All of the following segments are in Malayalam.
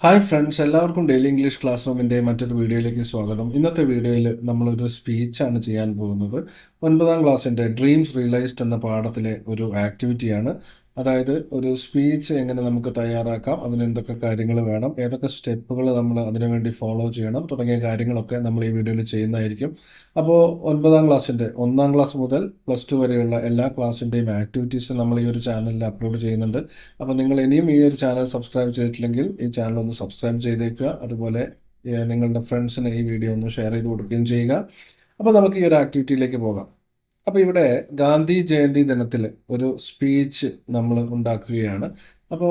ഹായ് ഫ്രണ്ട്സ്, എല്ലാവർക്കും ഡെയിലി ഇംഗ്ലീഷ് ക്ലാസ് റൂമിൻ്റെ മറ്റൊരു വീഡിയോയിലേക്ക് സ്വാഗതം. ഇന്നത്തെ വീഡിയോയിൽ നമ്മളൊരു സ്പീച്ചാണ് ചെയ്യാൻ പോകുന്നത്. 9ാം ക്ലാസ്സിൻ്റെ ഡ്രീംസ് റിയലൈസ്ഡ് എന്ന പാഠത്തിലെ ഒരു ആക്ടിവിറ്റിയാണ്. അതായത് ഒരു സ്പീച്ച് എങ്ങനെ നമുക്ക് തയ്യാറാക്കാം, അതിന് എന്തൊക്കെ കാര്യങ്ങൾ വേണം, ഏതൊക്കെ സ്റ്റെപ്പുകൾ നമ്മൾ അതിനുവേണ്ടി ഫോളോ ചെയ്യണം തുടങ്ങിയ കാര്യങ്ങളൊക്കെ നമ്മൾ ഈ വീഡിയോയിൽ ചെയ്യുന്നതായിരിക്കും. അപ്പോൾ 9ാം ക്ലാസ്സിൻ്റെ 1ാം ക്ലാസ് മുതൽ +2 വരെയുള്ള എല്ലാ ക്ലാസ്സിൻ്റെയും ആക്ടിവിറ്റീസ് നമ്മൾ ഈ ഒരു ചാനലിൽ അപ്ലോഡ് ചെയ്യുന്നുണ്ട്. അപ്പോൾ നിങ്ങൾ ഇനിയും ഈ ഒരു ചാനൽ സബ്സ്ക്രൈബ് ചെയ്തിട്ടില്ലെങ്കിൽ ഈ ചാനൽ ഒന്ന് സബ്സ്ക്രൈബ് ചെയ്തേക്കുക. അതുപോലെ നിങ്ങളുടെ ഫ്രണ്ട്സിന് ഈ വീഡിയോ ഒന്ന് ഷെയർ ചെയ്ത് കൊടുക്കുകയും ചെയ്യുക. അപ്പോൾ നമുക്ക് ഈ ഒരു ആക്ടിവിറ്റിയിലേക്ക് പോകാം. അപ്പോൾ ഇവിടെ ഗാന്ധി ജയന്തി ദിനത്തിൽ ഒരു സ്പീച്ച് നമ്മൾ ഉണ്ടാക്കുകയാണ്. അപ്പോൾ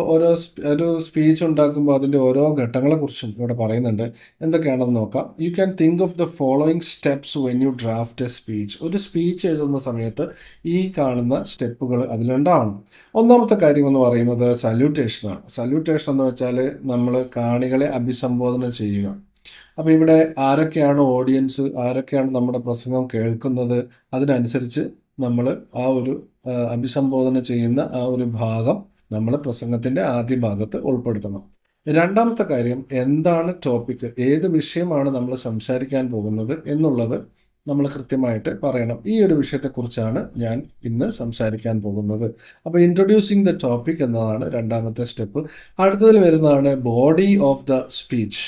ഒരു സ്പീച്ച് ഉണ്ടാക്കുമ്പോൾ അതിൻ്റെ ഓരോ ഘട്ടങ്ങളെക്കുറിച്ചും ഇവിടെ പറയുന്നുണ്ട്. എന്തൊക്കെയാണെന്ന് നോക്കാം. You can think of the following steps when you draft A speech. ഒരു സ്പീച്ച് എഴുതുന്ന സമയത്ത് ഈ കാണുന്ന സ്റ്റെപ്പുകൾ അതിലുണ്ടാവണം. ഒന്നാമത്തെ കാര്യം എന്ന് പറയുന്നത് സല്യൂട്ടേഷനാണ്. സല്യൂട്ടേഷൻ എന്ന് വെച്ചാൽ നമ്മൾ കാണികളെ അഭിസംബോധന ചെയ്യുക. അപ്പോൾ ഇവിടെ ആരൊക്കെയാണ് ഓഡിയൻസ്, ആരൊക്കെയാണ് നമ്മുടെ പ്രസംഗം കേൾക്കുന്നത്, അതിനനുസരിച്ച് നമ്മൾ ആ ഒരു അഭിസംബോധന ചെയ്യുന്ന ആ ഒരു ഭാഗം നമ്മൾ പ്രസംഗത്തിൻ്റെ ആദ്യ ഭാഗത്ത് ഉൾപ്പെടുത്തണം. രണ്ടാമത്തെ കാര്യം, എന്താണ് ടോപ്പിക്, ഏത് വിഷയമാണ് നമ്മൾ സംസാരിക്കാൻ പോകുന്നത് എന്നുള്ളത് നമ്മൾ കൃത്യമായിട്ട് പറയണം. ഈ ഒരു വിഷയത്തെക്കുറിച്ചാണ് ഞാൻ ഇന്ന് സംസാരിക്കാൻ പോകുന്നത്. അപ്പോൾ ഇൻട്രൊഡ്യൂസിങ് ദ ടോപ്പിക് എന്നതാണ് രണ്ടാമത്തെ സ്റ്റെപ്പ്. അടുത്തതിൽ വരുന്നതാണ് ബോഡി ഓഫ് ദ സ്പീച്ച്,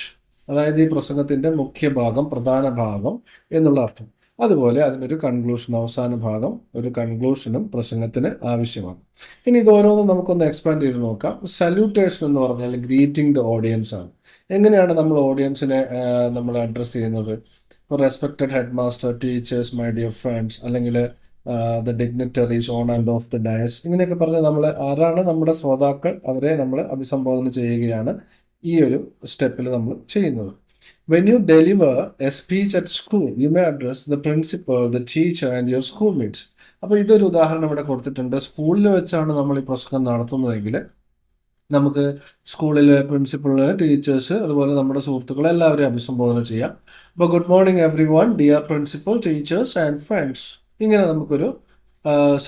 അതായത് ഈ പ്രസംഗത്തിൻ്റെ മുഖ്യ ഭാഗം, പ്രധാന ഭാഗം എന്നുള്ള അർത്ഥം. അതുപോലെ അതിനൊരു കൺക്ലൂഷൻ, അവസാന ഭാഗം, ഒരു കൺക്ലൂഷനും പ്രസംഗത്തിന് ആവശ്യമാണ്. ഇനി ഇത് ഓരോന്നും നമുക്കൊന്ന് എക്സ്പാൻഡ് ചെയ്ത് നോക്കാം. സല്യൂട്ടേഷൻ എന്ന് പറഞ്ഞാൽ ഗ്രീറ്റിംഗ് ദ ഓഡിയൻസ് ആണ്. എങ്ങനെയാണ് നമ്മൾ ഓഡിയൻസിനെ നമ്മൾ അഡ്രസ്സ് ചെയ്യുന്നത്? ഇപ്പോൾ respected headmaster, teachers, my dear friends, അല്ലെങ്കിൽ the dignitaries on and off the dais, ഇങ്ങനെയൊക്കെ പറഞ്ഞ് നമ്മൾ ആരാണ് നമ്മുടെ ശ്രോതാക്കൾ അവരെ നമ്മൾ അഭിസംബോധന ചെയ്യുകയാണ് ഈ ഒരു സ്റ്റെപ്പിൽ നമ്മൾ ചെയ്യുന്നത്. When you deliver A speech at school you may address the principal, the teacher and your school mates. അപ്പോൾ ഇതൊരു ഉദാഹരണം ഇവിടെ കൊടുത്തിട്ടുണ്ട്. സ്കൂളിൽ വെച്ചാണ് നമ്മൾ ഈ പ്രസംഗം നടത്തുന്നതെങ്കിൽ നമുക്ക് സ്കൂളിലെ പ്രിൻസിപ്പളിനെ, ടീച്ചേഴ്സ്, അതുപോലെ നമ്മുടെ സുഹൃത്തുക്കളെ എല്ലാവരെയും അഭിസംബോധന ചെയ്യാം. അപ്പോൾ good morning every one, dear principal, teachers and friends, ഇങ്ങനെ നമുക്കൊരു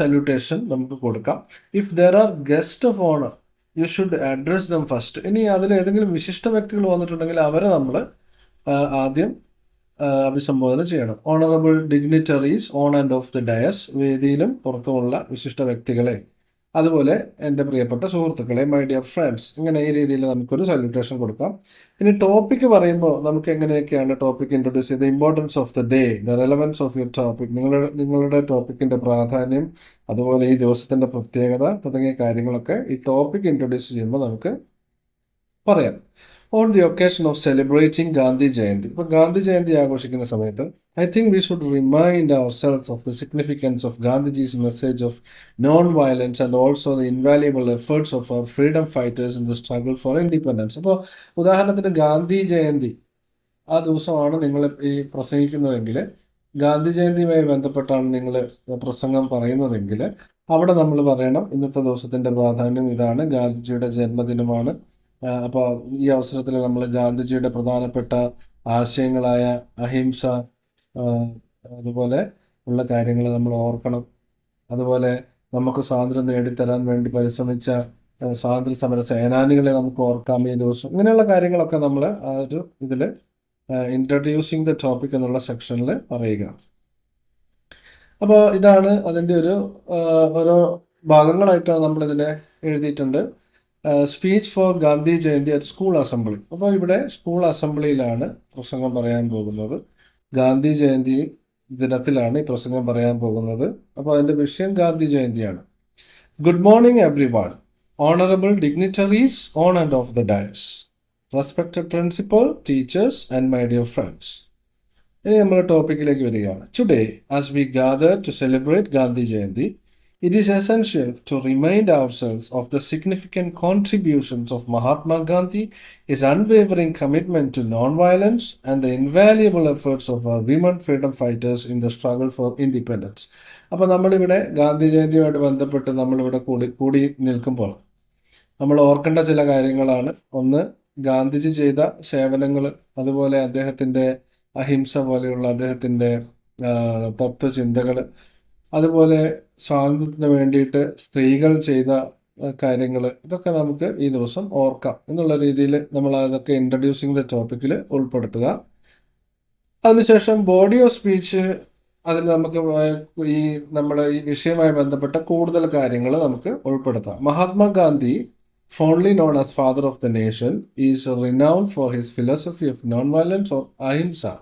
സല്യൂട്ടേഷൻ നമുക്ക് കൊടുക്കാം. If there are guest of owner you should address dum first. ഇനി അതിൽ ഏതെങ്കിലും വിശിഷ്ട വ്യക്തികൾ വന്നിട്ടുണ്ടെങ്കിൽ അവരെ നമ്മൾ ആദ്യം അഭിസംബോധന ചെയ്യണം. Honourable dignitaries on and of the dais, വേദിയിലും പുറത്തുമുള്ള വിശിഷ്ട വ്യക്തികളെ, അതുപോലെ എൻ്റെ പ്രിയപ്പെട്ട സുഹൃത്തുക്കളെ, മൈ ഡിയർ ഫ്രണ്ട്സ്, ഇങ്ങനെ ഈ രീതിയിൽ നമുക്കൊരു സല്യൂട്ടേഷൻ കൊടുക്കാം. ഇനി ടോപ്പിക്ക് പറയുമ്പോൾ നമുക്ക് എങ്ങനെയൊക്കെയാണ് ടോപ്പിക് ഇൻട്രൊഡ്യൂസ് ചെയ്ത്, importance of the day, the relevance of your topic, നിങ്ങളുടെ ടോപ്പിക്കിൻ്റെ പ്രാധാന്യം, അതുപോലെ ഈ ദിവസത്തിൻ്റെ പ്രത്യേകത തുടങ്ങിയ കാര്യങ്ങളൊക്കെ ഈ ടോപ്പിക് ഇൻട്രൊഡ്യൂസ് ചെയ്യുമ്പോൾ നമുക്ക് പറയാം. On the occasion of celebrating Gandhi Jayanti, ഇപ്പോൾ ഗാന്ധി ജയന്തി ആഘോഷിക്കുന്ന സമയത്ത് I think we should remind ourselves of the significance of Gandhiji's message of non-violence and also the invaluable efforts of our freedom fighters in the struggle for independence. അപ്പോൾ ഉദാഹരണത്തിന് ഗാന്ധി ജയന്തി ആ ദിവസമാണ് നിങ്ങൾ ഈ പ്രസംഗിക്കുന്നതെങ്കിൽ, ഗാന്ധി ജയന്തിയുമായി ബന്ധപ്പെട്ടാണ് നിങ്ങൾ പ്രസംഗം പറയുന്നതെങ്കിൽ, അവിടെ നമ്മൾ പറയണം ഇന്നത്തെ ദിവസത്തിൻ്റെ പ്രാധാന്യം ഇതാണ്, ഗാന്ധിജിയുടെ ജന്മദിനമാണ്. അപ്പോൾ ഈ അവസരത്തിൽ നമ്മൾ ഗാന്ധിജിയുടെ പ്രധാനപ്പെട്ട ആശയങ്ങളായ അഹിംസ, അതുപോലെ ഉള്ള കാര്യങ്ങൾ നമ്മൾ ഓർക്കണം. അതുപോലെ നമുക്ക് സ്വാതന്ത്ര്യം നേടിത്തരാൻ വേണ്ടി പരിശ്രമിച്ച സ്വാതന്ത്ര്യ സമര സേനാനികളെ നമുക്ക് ഓർക്കാം ഈ ദിവസം. ഇങ്ങനെയുള്ള കാര്യങ്ങളൊക്കെ നമ്മൾ ആ ഒരു ഇതിൽ ഇൻട്രൊഡ്യൂസിങ് ദ ടോപ്പിക് എന്നുള്ള സെക്ഷനിൽ പറയുക. അപ്പോൾ ഇതാണ് അതിൻ്റെ ഒരു ഓരോ ഭാഗങ്ങളായിട്ടാണ് നമ്മളിതിനെ എഴുതിയിട്ടുണ്ട്. Speech for Gandhi Jayanti at school assembly. അപ്പോൾ ഇവിടെ സ്കൂൾ അസംബ്ലിയിലാണ് പ്രസംഗം പറയാൻ പോകുന്നത്. ഗാന്ധി ജയന്തി ദിനത്തിലാണ് ഈ പ്രസംഗം പറയാൻ പോകുന്നത്. അപ്പോൾ അതിൻ്റെ വിഷയം ഗാന്ധി ജയന്തിയാണ്. Good morning everyone, honourable dignitaries on and off the dais, respected principal, teachers and my dear friends. ഇനി നമ്മൾ ടോപ്പിക്കിലേക്ക് വരികയാണ്. Today as we gather to celebrate Gandhi Jayanti, it is essential to remind ourselves of the significant contributions of Mahatma Gandhi, his unwavering commitment to non-violence, and the invaluable efforts of our women freedom fighters in the struggle for independence. അപ്പോൾ നമ്മളിവിടെ ഗാന്ധി ജയന്തിയുമായിട്ട് ബന്ധപ്പെട്ട് നമ്മളിവിടെ കൂടി നിൽക്കുമ്പോൾ നമ്മൾ ഓർക്കേണ്ട ചില കാര്യങ്ങളാണ്. ഒന്ന്, ഗാന്ധിജി ചെയ്ത സേവനങ്ങൾ, അതുപോലെ അദ്ദേഹത്തിൻ്റെ അഹിംസ പോലെയുള്ള അദ്ദേഹത്തിൻ്റെ തത്വചിന്തകൾ, അതുപോലെ സ്വാതന്ത്ര്യത്തിന് വേണ്ടിയിട്ട് സ്ത്രീകൾ ചെയ്ത കാര്യങ്ങൾ ഇതൊക്കെ നമുക്ക് ഈ ദിവസം ഓർക്കാം എന്നുള്ള രീതിയിൽ നമ്മൾ അതൊക്കെ ഇൻട്രൊഡ്യൂസിങ് ദ ടോപ്പിക്കിൽ ഉൾപ്പെടുത്തുക. അതിനുശേഷം ബോഡി ഓഫ് സ്പീച്ച്, അതിൽ നമുക്ക് ഈ നമ്മുടെ ഈ വിഷയവുമായി ബന്ധപ്പെട്ട കൂടുതൽ കാര്യങ്ങൾ നമുക്ക് ഉൾപ്പെടുത്താം. Mahatma Gandhi, fondly known as father of the nation, is renowned for his philosophy of non-violence or ahimsa.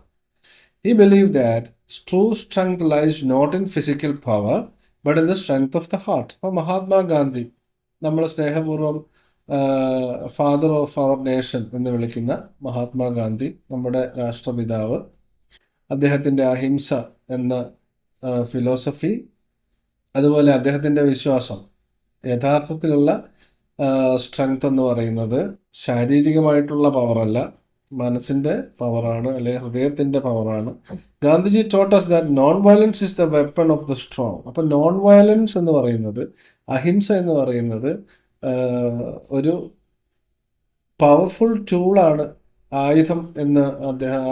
He believed that true strength lies not in physical power, but in the strength of the heart. അപ്പോൾ മഹാത്മാഗാന്ധി, നമ്മൾ സ്നേഹപൂർവ്വം ഫാദർ ഓഫ് അവർ നേഷൻ എന്ന് വിളിക്കുന്ന മഹാത്മാഗാന്ധി, നമ്മുടെ രാഷ്ട്രപിതാവ്, അദ്ദേഹത്തിൻ്റെ അഹിംസ എന്ന ഫിലോസഫി, അതുപോലെ അദ്ദേഹത്തിൻ്റെ വിശ്വാസം, യഥാർത്ഥത്തിലുള്ള സ്ട്രെങ്ത് എന്ന് പറയുന്നത് ശാരീരികമായിട്ടുള്ള പവറല്ല, മനസ്സിൻ്റെ പവറാണ്, അല്ലെങ്കിൽ ഹൃദയത്തിൻ്റെ പവറാണ്. Gandhiji taught us that non violence is the weapon of the strong. അപ്പം നോൺ വയലൻസ് എന്ന് പറയുന്നത്, അഹിംസ എന്ന് പറയുന്നത് ഒരു പവർഫുൾ ടൂളാണ്,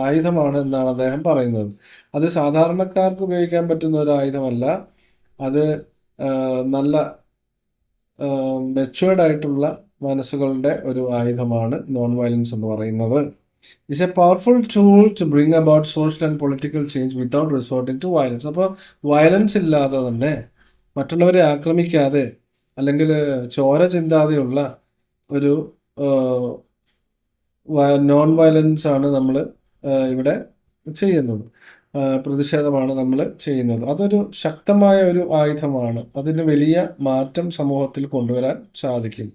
ആയുധമാണ് എന്നാണ് അദ്ദേഹം പറയുന്നത്. അത് സാധാരണക്കാർക്ക് ഉപയോഗിക്കാൻ പറ്റുന്ന ഒരു ആയുധമല്ല, അത് നല്ല മെച്വേർഡ് ആയിട്ടുള്ള മനസ്സുകളുടെ ഒരു ആയുധമാണ് നോൺ വയലൻസ് എന്ന് പറയുന്നത്. It's a powerful tool to bring about social and political change without resorting to violence. അപ്പോൾ വയലൻസ് ഇല്ലാതെ തന്നെ, മറ്റുള്ളവരെ ആക്രമിക്കാതെ അല്ലെങ്കിൽ ചോര ചിന്താതെയുള്ള ഒരു നോൺ വയലൻസ് ആണ് നമ്മൾ ഇവിടെ ചെയ്യുന്നത്, പ്രതിഷേധമാണ് നമ്മൾ ചെയ്യുന്നത്. അതൊരു ശക്തമായ ഒരു ആയുധമാണ്, അതിന് വലിയ മാറ്റം സമൂഹത്തിൽ കൊണ്ടുവരാൻ സാധിക്കും.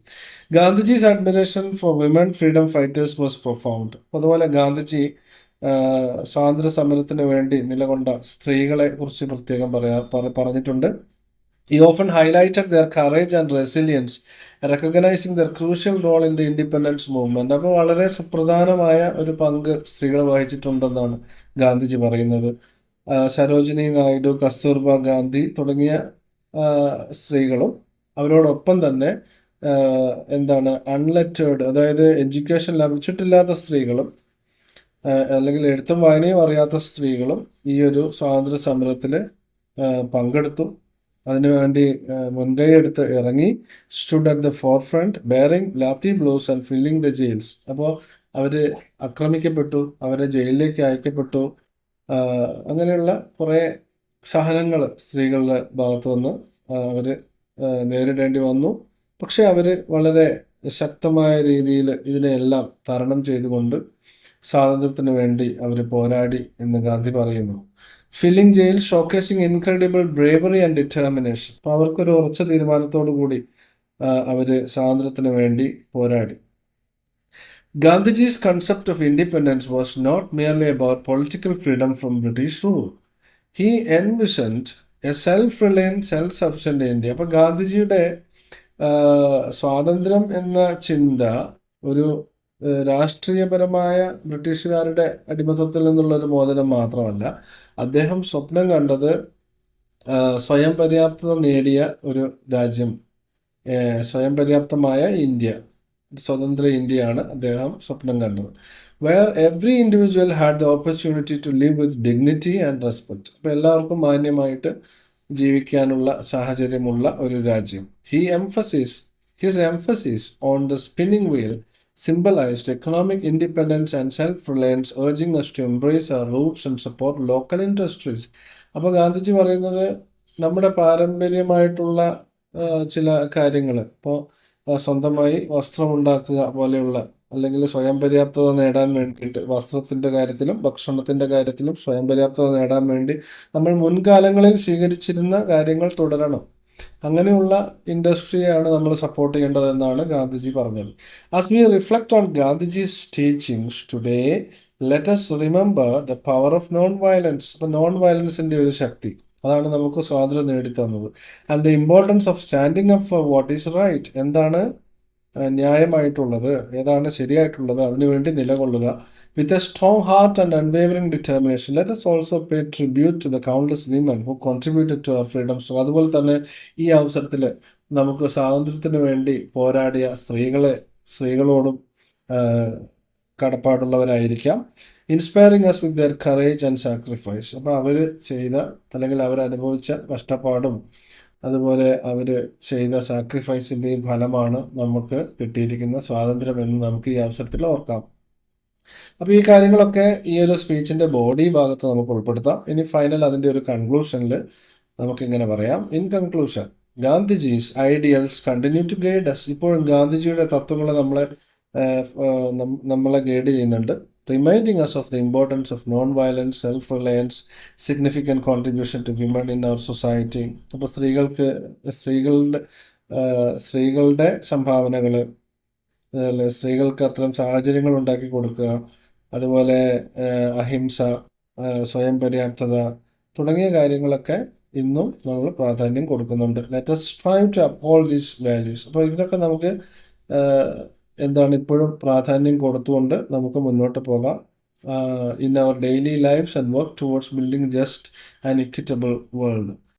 Gandhiji's admiration for women freedom fighters was profound. അതുപോലെ ഗാന്ധിജി സ്വാതന്ത്ര്യ സമരത്തിന് വേണ്ടി നിലകൊണ്ട സ്ത്രീകളെ കുറിച്ച് പ്രത്യേകം പറഞ്ഞിട്ടുണ്ട്. He often highlighted their courage and resilience, recognizing their crucial role in the independence movement. അപ്പോൾ വളരെ സുപ്രധാനമായ ഒരു പങ്ക് സ്ത്രീകൾ വഹിച്ചിട്ടുണ്ടെന്നാണ് ഗാന്ധിജി പറയുന്നത്. സരോജിനി നായിഡു, കസ്തൂർബ ഗാന്ധി തുടങ്ങിയ സ്ത്രീകളും, അവരോടൊപ്പം തന്നെ അൺലെറ്റേർഡ്, അതായത് എഡ്യൂക്കേഷൻ ലഭിച്ചിട്ടില്ലാത്ത സ്ത്രീകളും അല്ലെങ്കിൽ എഴുത്തും വായനയും അറിയാത്ത സ്ത്രീകളും ഈ ഒരു സ്വാതന്ത്ര്യ സമരത്തിൽ പങ്കെടുത്തു. അതിനുവേണ്ടി മുൻകൈയെടുത്ത് ഇറങ്ങി. Stood at the forefront bearing lathi blows and filling the jails. അപ്പോൾ അവർ ആക്രമിക്കപ്പെട്ടു, അവരെ ജയിലിലേക്ക് അയക്കപ്പെട്ടു. അങ്ങനെയുള്ള കുറേ സഹനങ്ങൾ സ്ത്രീകളുടെ ഭാഗത്തു നിന്ന് അവർ നേരിടേണ്ടി വന്നു. പക്ഷെ അവർ വളരെ ശക്തമായ രീതിയിൽ ഇതിനെല്ലാം തരണം ചെയ്തുകൊണ്ട് സ്വാതന്ത്ര്യത്തിന് വേണ്ടി അവർ പോരാടി എന്ന് ഗാന്ധി പറയുന്നു. Filling jail, showcasing incredible bravery and determination. അപ്പോൾ അവർക്കൊരു ഉറച്ച തീരുമാനത്തോടു കൂടി അവർ സ്വാതന്ത്ര്യത്തിന് വേണ്ടി പോരാടി. Gandhiji's concept of independence was not merely about political freedom from British rule. He envisioned a self reliant, self sufficient India. അപ്പോൾ ഗാന്ധിജിയുടെ സ്വാതന്ത്ര്യം എന്ന ചിന്ത ഒരു രാഷ്ട്രീയപരമായ ബ്രിട്ടീഷുകാരുടെ അടിമത്തത്തിൽ നിന്നുള്ളൊരു മോചനം മാത്രമല്ല, അദ്ദേഹം സ്വപ്നം കണ്ടത് സ്വയം പര്യാപ്തത നേടിയ ഒരു രാജ്യം, സ്വയം പര്യാപ്തമായ ഇന്ത്യ, സ്വതന്ത്ര ഇന്ത്യയാണ് അദ്ദേഹം സ്വപ്നം കണ്ടത്. Where every individual had the opportunity to live with dignity and respect. അപ്പോൾ എല്ലാവർക്കും മാന്യമായിട്ട് ജീവിക്കാനുള്ള സാഹചര്യമുള്ള ഒരു രാജ്യം. His emphasis on the spinning wheel symbolized economic independence and self-reliance, urging us to embrace our roots and support local industries. അപ്പോൾ ഗാന്ധിജി പറയുന്നത് നമ്മുടെ പാരമ്പര്യമായിട്ടുള്ള ചില കാര്യങ്ങൾ, ഇപ്പോൾ സ്വന്തമായി വസ്ത്രമുണ്ടാക്കുക പോലെയുള്ള, അല്ലെങ്കിൽ സ്വയം പര്യാപ്തത നേടാൻ വേണ്ടിയിട്ട് വസ്ത്രത്തിൻ്റെ കാര്യത്തിലും ഭക്ഷണത്തിൻ്റെ കാര്യത്തിലും സ്വയം പര്യാപ്തത നേടാൻ വേണ്ടി നമ്മൾ മുൻകാലങ്ങളിൽ സ്വീകരിച്ചിരുന്ന കാര്യങ്ങൾ തുടരണം. അങ്ങനെയുള്ള ഇൻഡസ്ട്രിയാണ് നമ്മൾ സപ്പോർട്ട് ചെയ്യേണ്ടതെന്നാണ് ഗാന്ധിജി പറഞ്ഞത്. As we reflect on Gandhiji's teachings today, let us remember the power of non violence. അപ്പോൾ നോൺ വയലൻസിൻ്റെ ഒരു ശക്തി, അതാണ് നമുക്ക് സ്വാതന്ത്ര്യം നേടിത്തന്നത്. And the importance of standing up for what is right. എന്താണ് ന്യായമായിട്ടുള്ളത്, ഏതാണ് ശരിയായിട്ടുള്ളത്, അതിനുവേണ്ടി നിലകൊള്ളുക. With a strong heart and unwavering determination, let us also pay tribute to the countless women who contributed to our freedom struggle. അതുപോലെ തന്നെ ഈ അവസരത്തിൽ നമുക്ക് സ്വാതന്ത്ര്യത്തിന് വേണ്ടി പോരാടിയ സ്ത്രീകളോടും കടപ്പാടുള്ളവരായിരിക്കാം. Inspiring us with their courage and sacrifice. അപ്പോൾ അവർ ചെയ്ത അല്ലെങ്കിൽ അവരനുഭവിച്ച കഷ്ടപ്പാടും അതുപോലെ അവർ ചെയ്ത സാക്രിഫൈസിൻ്റെയും ഫലമാണ് നമുക്ക് കിട്ടിയിരിക്കുന്ന സ്വാതന്ത്ര്യം എന്ന് നമുക്ക് ഈ അവസരത്തിൽ ഓർക്കാം. അപ്പോൾ ഈ കാര്യങ്ങളൊക്കെ ഈ ഒരു സ്പീച്ചിൻ്റെ ബോഡി ഭാഗത്ത് നമുക്ക് ഉൾപ്പെടുത്താം. ഇനി ഫൈനൽ അതിൻ്റെ ഒരു കൺക്ലൂഷനിൽ നമുക്കിങ്ങനെ പറയാം. In conclusion, Gandhiji's ideals continue to guide us. ഇപ്പോഴും ഗാന്ധിജിയുടെ തത്വങ്ങൾ നമ്മളെ ഗൈഡ് ചെയ്യുന്നുണ്ട്. Reminding us of the importance of non violence, self reliance, significant contribution to women in our society. അപ്പോൾ സ്ത്രീകളുടെ സംഭാവനകൾ, സ്ത്രീകൾക്ക് അത്തരം സാഹചര്യങ്ങൾ ഉണ്ടാക്കി കൊടുക്കുക, അതുപോലെ അഹിംസ, സ്വയം പര്യാപ്തത തുടങ്ങിയ കാര്യങ്ങളൊക്കെ ഇന്നും നമ്മൾ പ്രാധാന്യം കൊടുക്കുന്നുണ്ട്. Let us strive to uphold these values. അപ്പോൾ ഇതിനൊക്കെ നമുക്ക് എന്താണ് ഇപ്പോഴും പ്രാധാന്യം കൊടുത്തുകൊണ്ട് നമുക്ക് മുന്നോട്ട് പോകാം in our daily lives and work towards building just an equitable world.